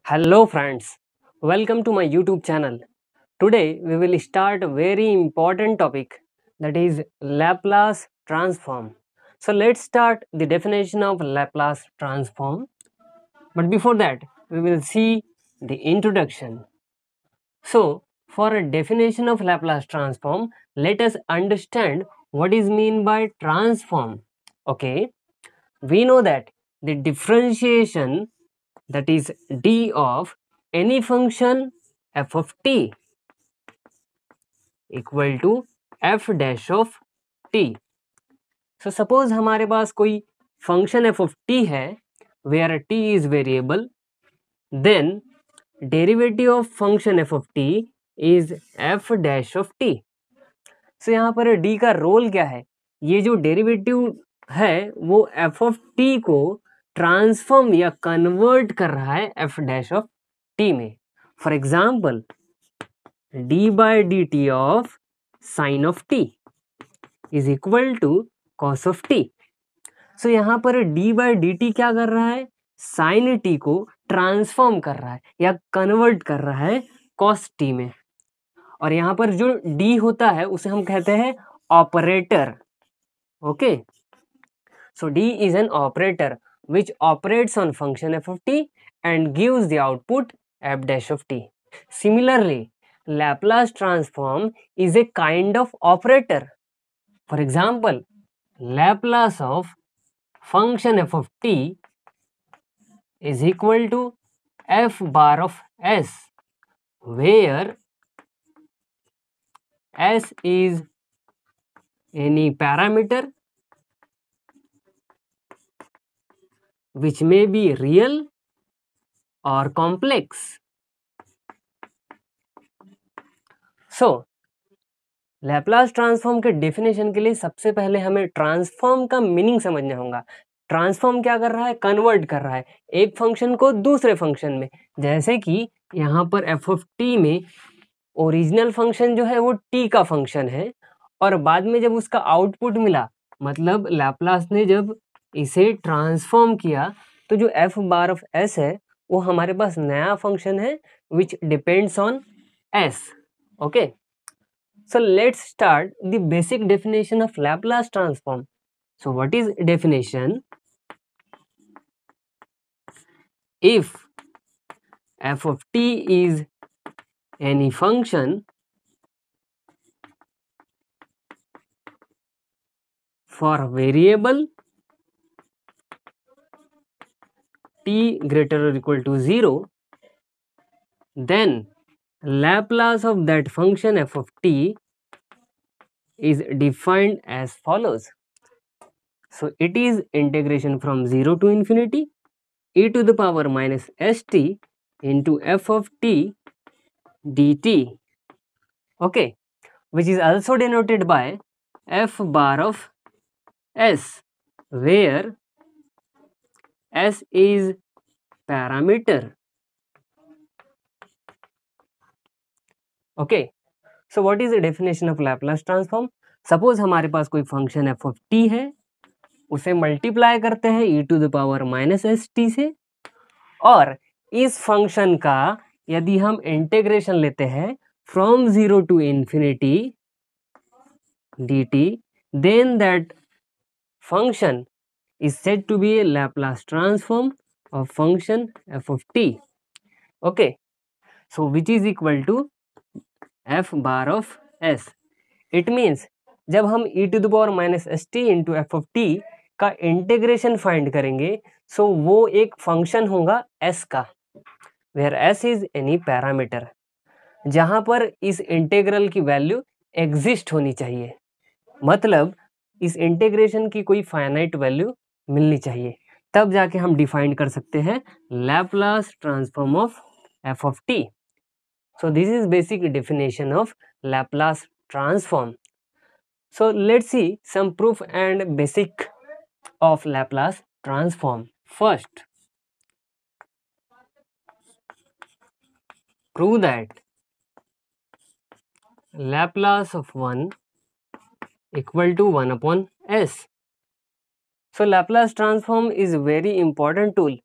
Hello friends, welcome to my YouTube channel. Today we will start a very important topic, that is Laplace transform. So let's start the definition of Laplace transform. But before that, we will see the introduction. So for a definition of Laplace transform, let us understand what is mean by transform. Okay, we know that the differentiation, that is d of any function f of t equal to f dash of t. So suppose हमारे पास कोई function f of t है where t is variable, then derivative of function f of t is f dash of t. So यहाँ पर d का role क्या है? ये जो डेरिवेटिव है वो f of t को ट्रांसफॉर्म या कन्वर्ट कर रहा है f डैश ऑफ t में. For example d by d t of sine of t is equal to cos of t. So यहाँ पर d बाय डी टी क्या कर रहा है? साइन t को ट्रांसफॉर्म कर रहा है या कन्वर्ट कर रहा है कॉस t में. और यहाँ पर जो d होता है उसे हम कहते हैं operator. Okay, so d is an operator which operates on function f of t and gives the output f dash of t. Similarly, Laplace transform is a kind of operator. For example, Laplace of function f of t is equal to f bar of s, where s is any parameter which may be real or complex. So Laplace transform के definition के लिए सबसे पहले हमें transform का meaning समझना होगा. Transform क्या कर रहा है? कन्वर्ट कर रहा है एक फंक्शन को दूसरे फंक्शन में. जैसे कि यहाँ पर एफ ऑफ टी में ओरिजिनल फंक्शन जो है वो टी का फंक्शन है, और बाद में जब उसका आउटपुट मिला, मतलब लैप्लास ने जब इसे ट्रांसफॉर्म किया, तो जो एफ बार ऑफ एस है वो हमारे पास नया फंक्शन है which depends on S. Okay, so let's start the basic definition of Laplace transform. So what is definition? If f of t is any function for variable t greater or equal to 0, then Laplace of that function f of t is defined as follows. So it is integration from 0 to infinity e to the power minus st into f of t dt. Okay, which is also denoted by f bar of s, where s is parameter. Okay, so what is the definition of Laplace transform? Suppose हमारे पास कोई function F of T है, उसे multiply करते हैं e to the power minus s t से, और इस function का यदि हम इंटीग्रेशन लेते हैं from 0 to infinity d t, then that function is said to be a Laplace transform of function f of t. Okay, so which is equal to f bar of s. It means जब हम e to the power minus st into f of t का integration find करेंगे, सो वो एक function होगा s का, where s is any parameter, जहां पर इस इंटीग्रल की वैल्यू एग्जिस्ट होनी चाहिए. मतलब इस इंटीग्रेशन की कोई फाइनाइट वैल्यू मिलनी चाहिए, तब जाके हम डिफाइन कर सकते हैं Laplace transform of f of t. So this is basic definition of Laplace transform. So let's see some proof and basic of Laplace transform. First, prove that Laplace of 1 equal to 1 upon s. So Laplace transform is very important tool.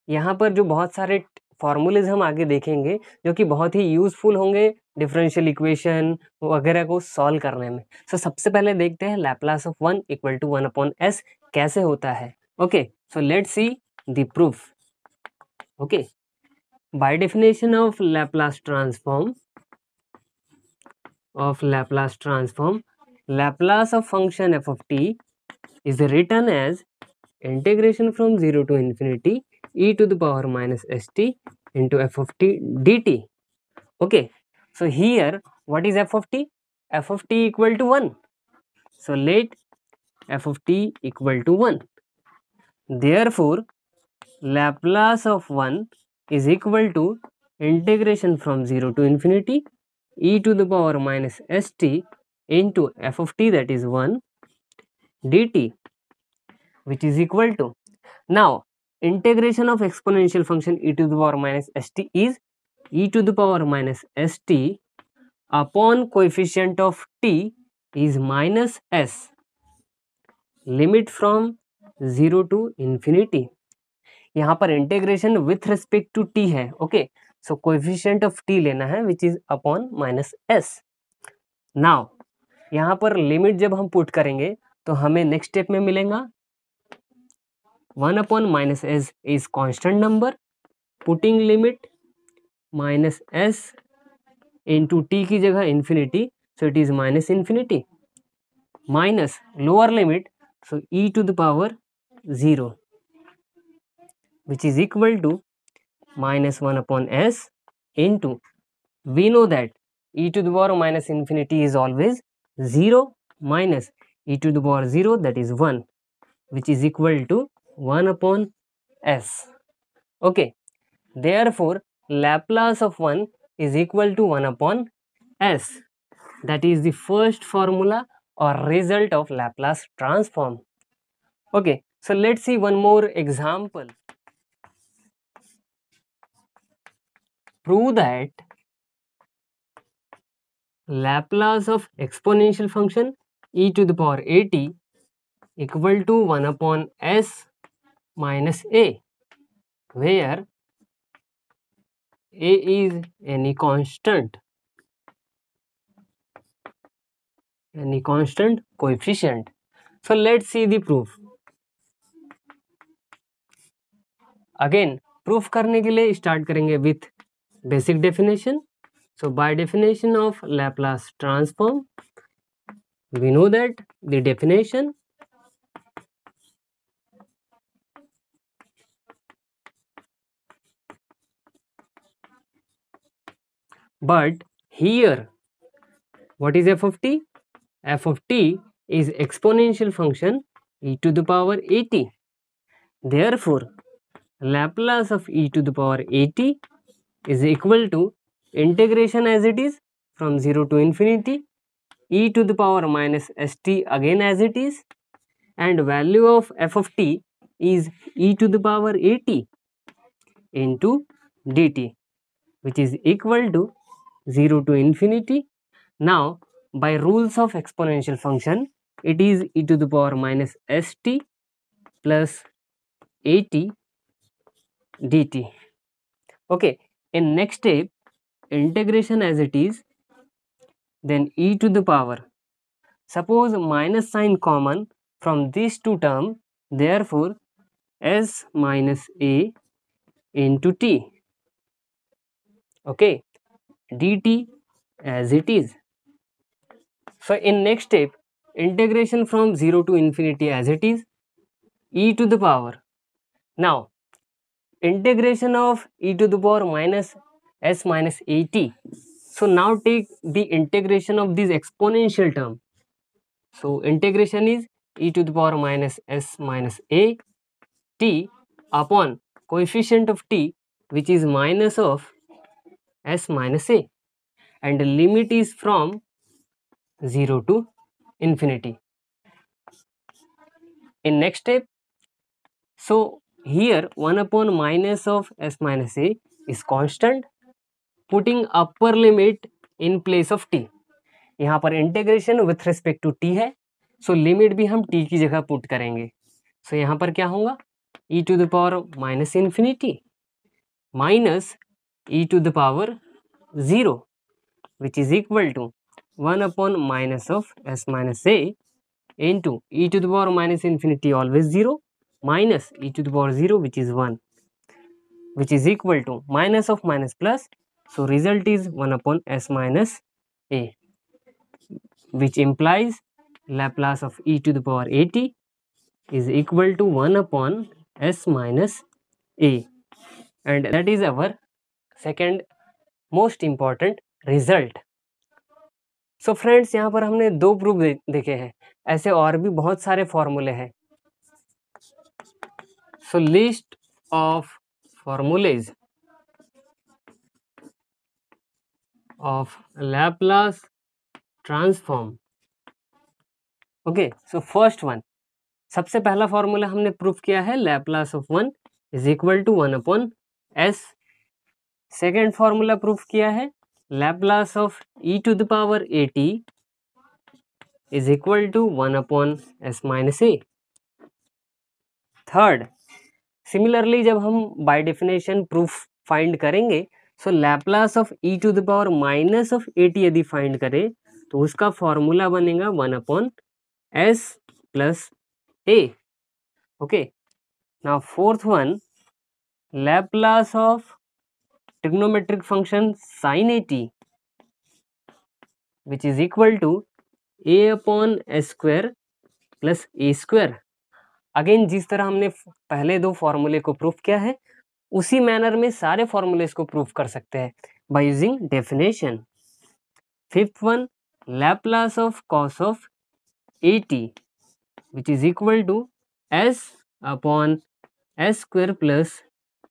यहाँ पर जो बहुत सारे formulas हम आगे देखेंगे जो कि बहुत ही यूजफुल होंगे डिफरेंशियल इक्वेशन वगैरह को सॉल्व करने में। सो सबसे पहले देखते हैं Laplace of 1 equal to 1 upon s कैसे होता है। Okay, so let's see the proof. Okay, by definition of Laplace transform Laplace of function f of t is written as integration from 0 to infinity e to the power minus st into f of t dt. Okay, so here what is f of t? F of t equal to 1. So let f of t equal to 1. Therefore Laplace of 1 is equal to integration from 0 to infinity e to the power minus st into f of t, that is 1 dt, which is equal to, now integration of exponential function e to the power minus st is e to the power minus st upon coefficient of t is minus s, limit from 0 to infinity. यहाँ पर integration with respect to t है। Okay, so coefficient of t लेना है which is upon minus s. Now यहाँ पर limit जब हम put करेंगे तो हमें नेक्स्ट स्टेप में मिलेगा 1 upon minus s is constant number, putting limit minus s into t की जगह infinity, so it is minus infinity, minus lower limit, so e to the power 0, which is equal to minus 1 upon s into, we know that e to the power minus infinity is always 0 minus e to the power 0, that is 1, which is equal to 1 upon s. Okay, therefore Laplace of 1 is equal to 1 upon s. That is the first formula or result of Laplace transform. Okay, so let's see one more example. Prove that Laplace of exponential function e to the power at equal to 1 upon s minus a, where a is any constant coefficient. So let's see the proof. Again proof करने के लिए start करेंगे with basic definition. So by definition of Laplace transform, we know that the definition but here what is f of t? F of t is exponential function e to the power at. Therefore Laplace of e to the power at is equal to integration as it is from 0 to infinity e to the power minus st again as it is, and value of f of t is e to the power at into dt, which is equal to 0 to infinity. Now by rules of exponential function it is e to the power minus st plus at dt. Okay, in next step integration as it is, then e to the power, suppose minus sign common from these two terms, therefore s minus a into t, okay, dt as it is. So in next step integration from 0 to infinity as it is, e to the power, now integration of e to the power minus s minus at. So now take the integration of this exponential term. So integration is e to the power minus s minus a t upon coefficient of t, which is minus of s minus a, and the limit is from 0 to infinity. In next step, so here 1 upon minus of s minus a is constant, putting upper limit in place of t. यहाँ पर integration with respect to t है, so limit भी हम t की जगह put करेंगे. सो यहाँ पर क्या होगा, e to the power minus infinity minus e to the power 0, which is equal to 1 upon minus of s minus a into e to the power minus infinity always 0 minus e to the power 0, which is 1, which is equal to minus of minus plus. So result is 1 upon s minus a, which implies Laplace of e to the power at is equal to 1 upon s minus a, and that is our second most important result. So friends, यहाँ पर हमने दो proof देखे हैं, ऐसे और भी बहुत सारे फॉर्मूले हैं. So list of formulas of Laplace transform. Okay, so first one, सबसे पहला फॉर्मूला हमने प्रूफ किया है, Laplace of 1 is equal to 1 upon s. Second formula proof किया है, Laplace of e to the power at is equal to 1 upon s minus a. Third, similarly जब हम by definition proof find करेंगे, so Laplace of e to the power minus of at यदि find करें तो उसका formula बनेगा 1 upon s plus a. Okay, now fourth one, Laplace of trigonometric function sin at which is equal to a upon s square plus a square. Again जिस तरह हमने पहले दो फॉर्मूले को प्रूफ किया है, उसी मैनर में सारे फॉर्मूलेस को प्रूफ कर सकते हैं by using definition. Fifth one, Laplace of cos of at which is equal to s upon s square plus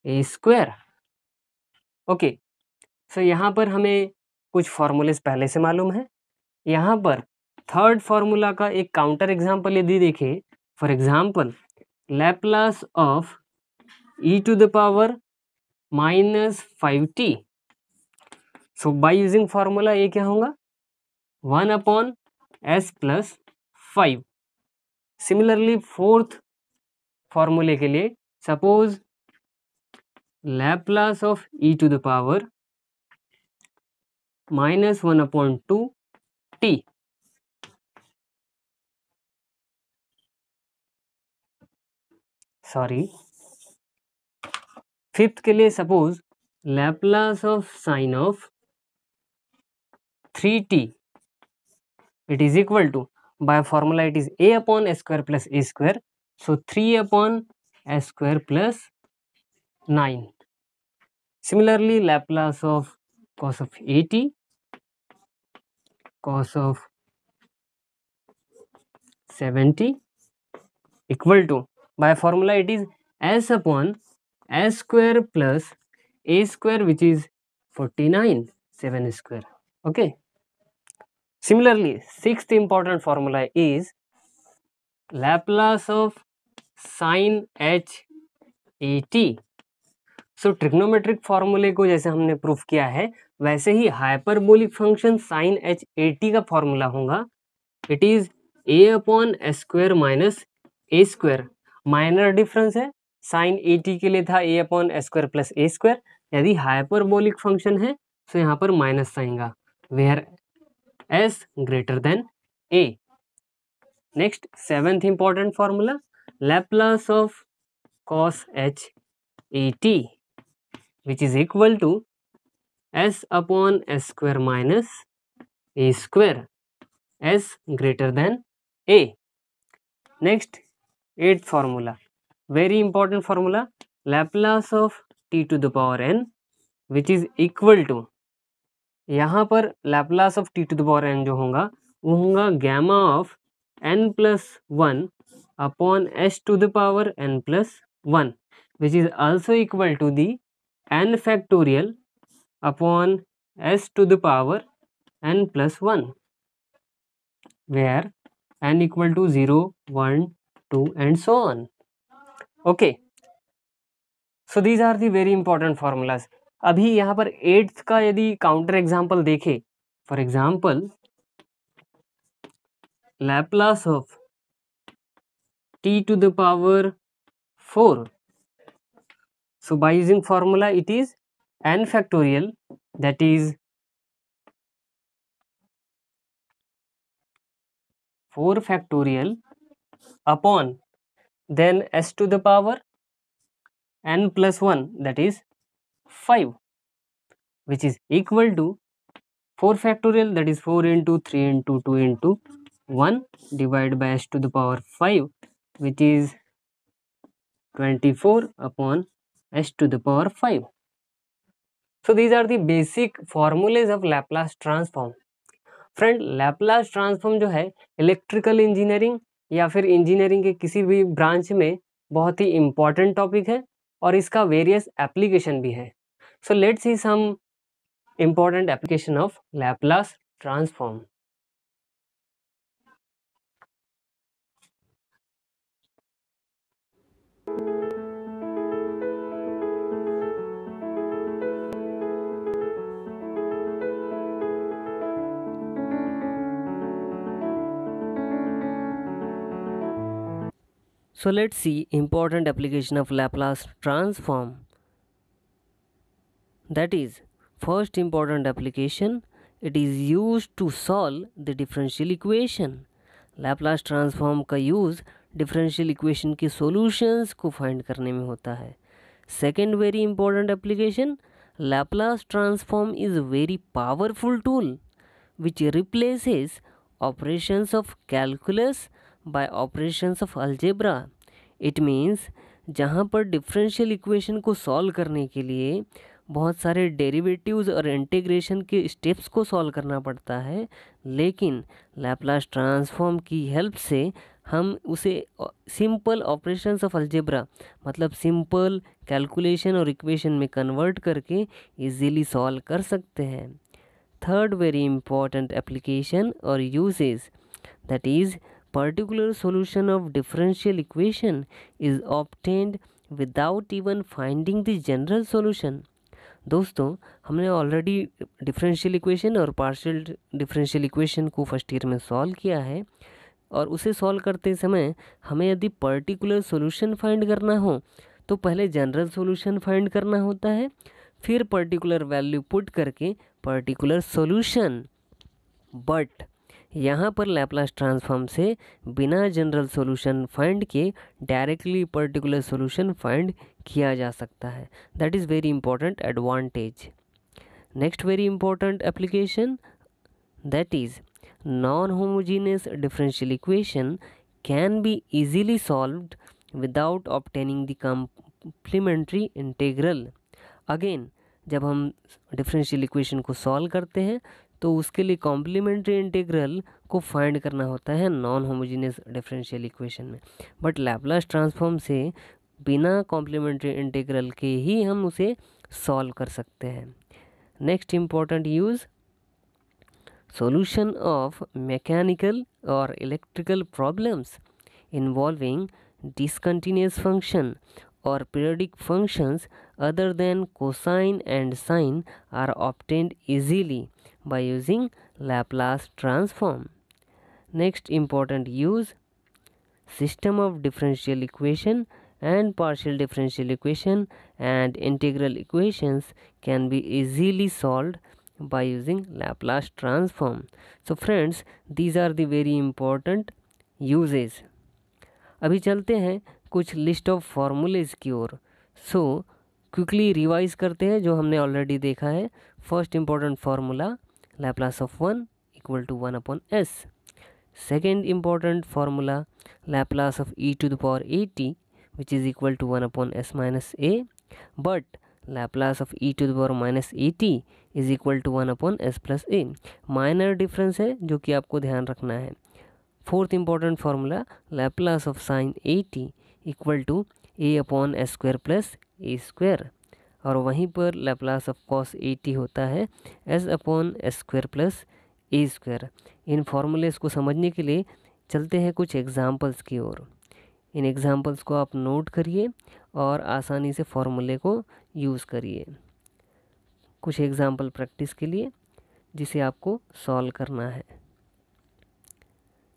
a square. Okay, so यहाँ पर हमें कुछ फॉर्मूलेस पहले से मालूम है. यहाँ पर थर्ड फॉर्मूला का एक काउंटर एग्जाम्पल यदि देखें, for example Laplace of e to the power minus 5t. So by using formula ये क्या होगा, 1 upon s plus 5. Similarly fourth फॉर्मूले के लिए, suppose Laplace of e to the power minus 1 upon 2t. Sorry, fifth के लिए suppose Laplace of sine of 3t, it is equal to, by formula it is a upon s square plus a square, so 3 upon s square plus 9. Similarly Laplace of cos of at, cos of 70 equal to, by formula it is s upon s square plus a square which is 49 7 square. Okay, similarly sixth important formula is Laplace of sine h at. So trigonometric फॉर्मूले को जैसे हमने proof किया है, वैसे ही hyperbolic function sine h at का formula होगा, it is a upon s square minus a square. Minor difference है, साइन at के लिए था a upon s square plus a square. यदि हाइपरबोलिक फंक्शन है तो यहाँ पर माइनस आएगा, where s greater than a. Next seventh important formula, Laplace of cos h at which is equal to s upon s square minus a square, s greater than a. Next, eighth formula, very important formula, Laplace of t to the power n which is equal to, यहाँ पर Laplace of t to the power n जो होगा वो होगा gamma of n plus 1 upon s to the power n plus 1 which is also equal to the n factorial upon s to the power n plus 1 where n equal to 0 1 2 and so on. Okay, so these are the very important formulas. अभी यहाँ पर eighth का यदि counter example देखे, for example Laplace of t to the power 4. So by using formula, it is n factorial, that is 4 factorial upon then s to the power n plus 1, that is 5, which is equal to 4 factorial, that is 4 into 3 into 2 into 1 divided by s to the power 5, which is 24 upon s to the power 5. So these are the basic formulas of Laplace transform. Friend, Laplace transform जो है electrical engineering या फिर engineering के किसी भी branch में बहुत ही important topic है और इसका वेरियस एप्लीकेशन भी है. So let's see some important application of Laplace transform. So let's see important application of Laplace transform. That is, first important application, it is used to solve the differential equation. Laplace transform का use differential equation के solutions को find करने में होता है. Second very important application, Laplace transform is a very powerful tool which replaces operations of calculus by operations of algebra. It means जहाँ पर differential equation को सॉल्व करने के लिए बहुत सारे डेरिवेटिव्स और इंटीग्रेशन के स्टेप्स को सॉल्व करना पड़ता है, लेकिन लैप्लास ट्रांसफॉर्म की हेल्प से हम उसे सिंपल ऑपरेशंस ऑफ अलजेब्रा मतलब सिंपल कैलकुलेशन और इक्वेशन में कन्वर्ट करके इजीली सॉल्व कर सकते हैं. थर्ड वेरी इंपॉर्टेंट एप्लीकेशन और uses, that is particular solution of differential equation is obtained without even finding the general solution. दोस्तों, हमने ऑलरेडी डिफरेंशियल इक्वेशन और पार्शियल डिफरेंशियल इक्वेशन को फर्स्ट ईयर में सॉल्व किया है और उसे सॉल्व करते समय हमें यदि पर्टिकुलर सॉल्यूशन फाइंड करना हो तो पहले जनरल सॉल्यूशन फाइंड करना होता है, फिर पर्टिकुलर वैल्यू पुट करके पर्टिकुलर सॉल्यूशन. बट यहाँ पर लैप्लास ट्रांसफॉर्म से बिना जनरल सॉल्यूशन फाइंड के डायरेक्टली पर्टिकुलर सॉल्यूशन फाइंड किया जा सकता है. That is very important advantage. Next very important application, that is non homogeneous differential equation can be easily solved without obtaining the complementary integral. Again, जब हम differential equation को solve करते हैं तो उसके लिए कॉम्प्लीमेंट्री इंटीग्रल को फाइंड करना होता है नॉन होमोजीनियस डिफरेंशियल इक्वेशन में. बट लैप्लास ट्रांसफॉर्म से बिना कॉम्प्लीमेंट्री इंटीग्रल के ही हम उसे सॉल्व कर सकते हैं. Next important use, solution of mechanical or electrical problems involving discontinuous function or periodic functions other than cosine and sine are obtained easily by using Laplace transform. Next important use, system of differential equation and partial differential equation and integral equations can be easily solved by using Laplace transform. So friends, these are the very important uses. अभी चलते हैं कुछ list of formulas की ओर. So quickly revise करते हैं जो हमने already देखा है. First important formula, Laplace of 1 equal to 1 upon s. Second important formula, Laplace of e to the power at which is equal to 1 upon s minus a. But Laplace of e to the power minus at is equal to 1 upon s plus a. Minor difference है जो कि आपको ध्यान रखना है. Fourth important formula, Laplace of sin at equal to a upon s square plus a square. और वहीं पर Laplace of cos at होता है s upon s square plus a square. इन फार्मूलेस को समझने के लिए चलते हैं कुछ एग्जाम्पल्स की ओर. इन एग्जाम्पल्स को आप नोट करिए और आसानी से फॉर्मूले को यूज़ करिए. कुछ एग्जाम्पल प्रैक्टिस के लिए जिसे आपको सॉल्व करना है.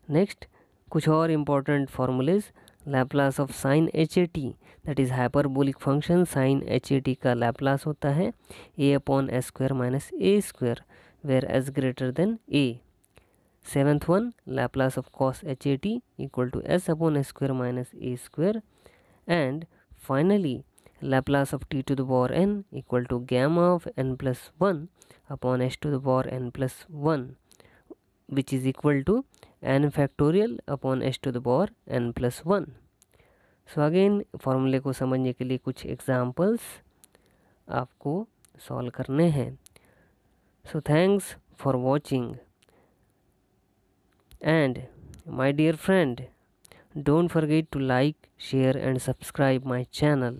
नेक्स्ट कुछ और important formulas, Laplace of sine h a t that is hyperbolic function sine h a t का लैप्लास होता है a upon s square minus a square where s greater than a. Seventh one, Laplace of cos hat equal to s upon s square minus a square. And finally, Laplace of t to the power n equal to gamma of n plus 1 upon h to the power n plus 1, which is equal to n factorial upon h to the power n plus 1. So again फॉर्मूले को समझने के लिए कुछ examples आपको solve करने हैं. So thanks for watching. And my dear friend, don't forget to like, share and subscribe my channel.